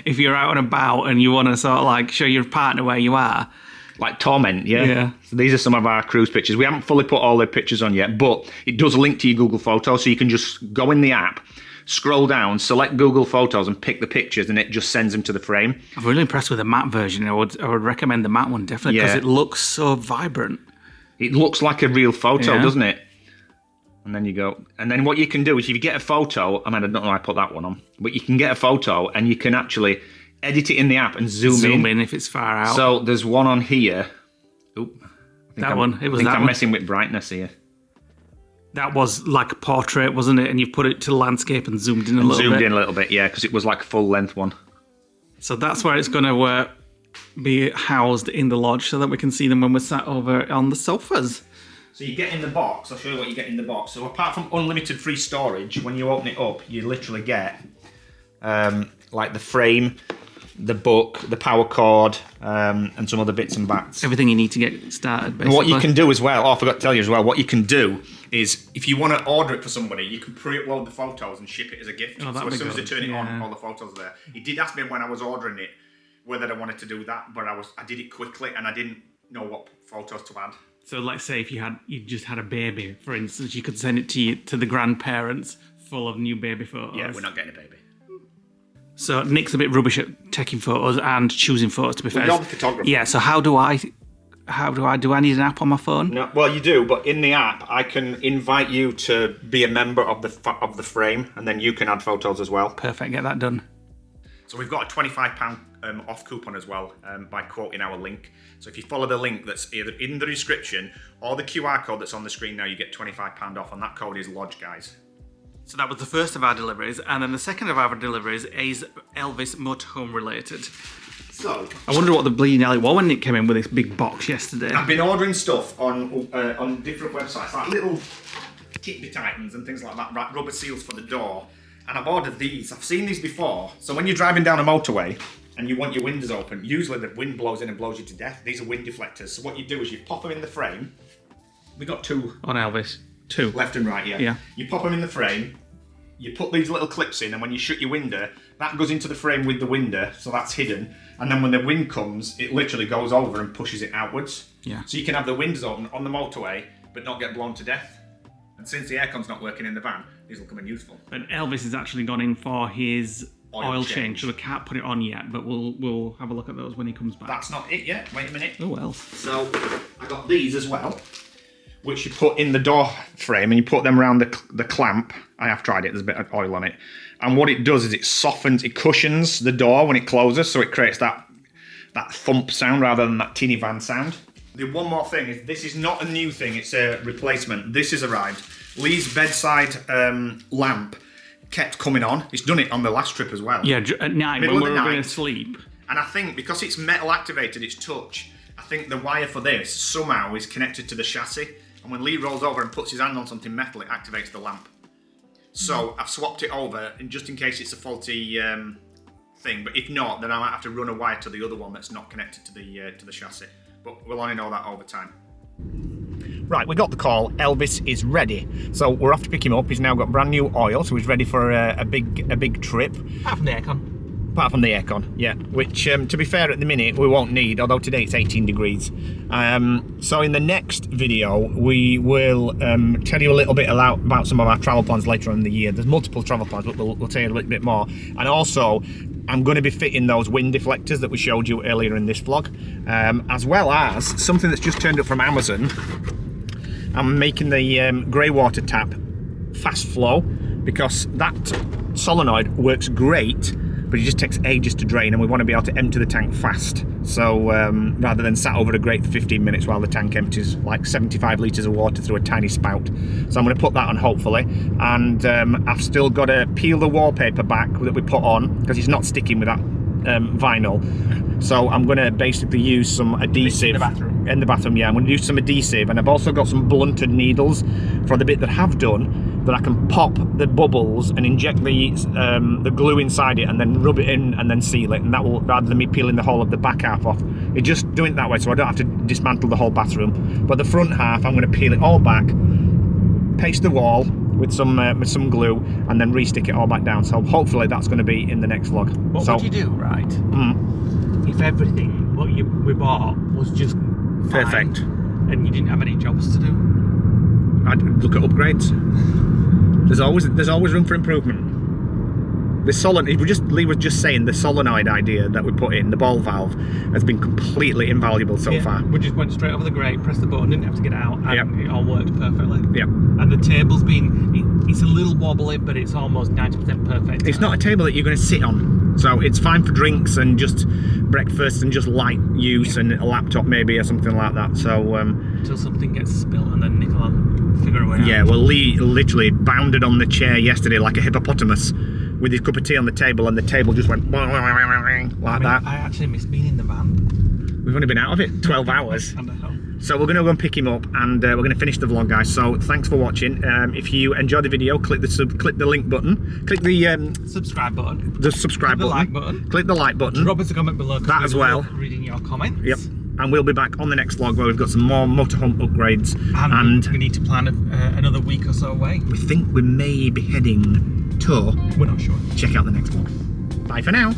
if you're out and about and you want to sort of like show your partner where you are. Like Torment, yeah. Yeah. So these are some of our cruise pictures. We haven't fully put all the pictures on yet, but it does link to your Google Photos, so you can just go in the app, scroll down, select Google Photos, and pick the pictures, and it just sends them to the frame. I'm really impressed with the matte version. I would recommend the matte one definitely because it looks so vibrant. It looks like a real photo, Yeah. doesn't it? And then you go, and then what you can do is if you get a photo, I don't know why I put that one on, but you can get a photo and you can actually edit it in the app and zoom in if it's far out. So there's one on here. Oop, I'm messing with brightness here. That was like a portrait, wasn't it? And you put it to landscape and zoomed in a little bit. Zoomed in a little bit, yeah, because it was like a full length one. So that's where it's going to be housed in the lodge so that we can see them when we're sat over on the sofas. So you get in the box, I'll show you what you get in the box. So apart from unlimited free storage, when you open it up, you literally get like the frame, the book, the power cord, and some other bits and bats. Everything you need to get started, basically. And what you can do as well, I forgot to tell you as well, what you can do is if you want to order it for somebody, you can pre-upload the photos and ship it as a gift. So as soon as they turn it on, all the photos are there. He did ask me when I was ordering it whether I wanted to do that, but I did it quickly and I didn't know what photos to add. So let's say if you just had a baby, for instance, you could send it to the grandparents full of new baby photos. Yeah, we're not getting a baby. So Nick's a bit rubbish at taking photos and choosing photos, to be fair. You're the photographer. Yeah, so how do I need an app on my phone? No, well, you do, but in the app, I can invite you to be a member of the frame, and then you can add photos as well. Perfect, get that done. So we've got a £25 off coupon as well by quoting our link. So if you follow the link that's either in the description or the QR code that's on the screen now, you get £25 off, and that code is Lodge, guys. So that was the first of our deliveries, and then the second of our deliveries is Elvis Motorhome related. So I wonder what the bleeding hell it was when Nick came in with this big box yesterday. I've been ordering stuff on different websites, like little Titbit items and things like that, right, rubber seals for the door. And I've ordered these. I've seen these before. So when you're driving down a motorway and you want your windows open, usually the wind blows in and blows you to death. These are wind deflectors. So what you do is you pop them in the frame. We got two. On Elvis. Two. Left and right, yeah. Yeah. You pop them in the frame. You put these little clips in, and when you shut your window, that goes into the frame with the window, so that's hidden. And then when the wind comes, it literally goes over and pushes it outwards. Yeah. So you can have the windows open on the motorway, but not get blown to death. And since the aircon's not working in the van, these will come in useful. But Elvis has actually gone in for his oil change, so we can't put it on yet, but we'll have a look at those when he comes back. That's not it yet. Wait a minute. Oh well. So I got these as well, which you put in the door frame, and you put them around the clamp. I have tried it. There's a bit of oil on it, and what it does is it cushions the door when it closes, so it creates that thump sound rather than that teeny van sound. The one more thing is this is not a new thing, it's a replacement. This has arrived. Lee's bedside lamp kept coming on. It's done it on the last trip as well. Yeah, at night Middle when of we the were going night. to sleep. And I think because it's metal activated, it's touch, I think the wire for this somehow is connected to the chassis. And when Lee rolls over and puts his hand on something metal, it activates the lamp. So I've swapped it over, and just in case it's a faulty thing. But if not, then I might have to run a wire to the other one that's not connected to the chassis. But we'll only know that over time. Right, we got the call. Elvis is ready. So we're off to pick him up. He's now got brand new oil, so he's ready for a big trip. Apart from the aircon. Apart from the aircon, yeah. Which, to be fair, at the minute we won't need, although today it's 18 degrees. So in the next video, we will tell you a little bit about some of our travel plans later on in the year. There's multiple travel plans, but we'll tell you a little bit more. And also, I'm going to be fitting those wind deflectors that we showed you earlier in this vlog, as well as something that's just turned up from Amazon. I'm making the grey water tap fast flow, because that solenoid works great, but it just takes ages to drain, and we want to be able to empty the tank fast. So rather than sat over a grate for 15 minutes while the tank empties like 75 litres of water through a tiny spout. So I'm going to put that on, hopefully. And I've still got to peel the wallpaper back that we put on, because it's not sticking with that vinyl. So I'm going to basically use some adhesive. In the bathroom? In the bathroom, yeah. I'm going to use some adhesive, and I've also got some blunted needles for the bit that have done, that I can pop the bubbles and inject the glue inside it and then rub it in and then seal it, and that will, rather than me peeling the whole of the back half off, it's just doing it that way so I don't have to dismantle the whole bathroom. But the front half, I'm going to peel it all back, paste the wall with some glue, and then re-stick it all back down. So hopefully that's going to be in the next vlog. What would you do, right? If everything what we bought was just perfect, fine, and you didn't have any jobs to do? I'd look at upgrades. There's always room for improvement. The Lee was just saying the solenoid idea that we put in, the ball valve, has been completely invaluable so far. We just went straight over the grate, pressed the button, didn't have to get out, and it all worked perfectly. Yeah. And the table's been, it's a little wobbly, but it's almost 90% perfect. It's not a table that you're going to sit on, so it's fine for drinks and just breakfast and just light use, and a laptop maybe or something like that. So until something gets spilled, and then Nick will figure a way out. Yeah, well, Lee literally bounded on the chair yesterday like a hippopotamus with his cup of tea on the table, and the table just went like that. I actually miss being in the van. We've only been out of it 12 hours. And at home. So we're going to go and pick him up, and we're going to finish the vlog, guys. So thanks for watching. If you enjoyed the video, click the link button, click the subscribe button, subscribe click button, the like button, click the like button. Drop us a comment below. That as well. Reading your comments. Yep. And we'll be back on the next vlog where we've got some more motorhome upgrades. And we need to plan another week or so away. We think we may be heading to... We're not sure. Check out the next vlog. Bye for now.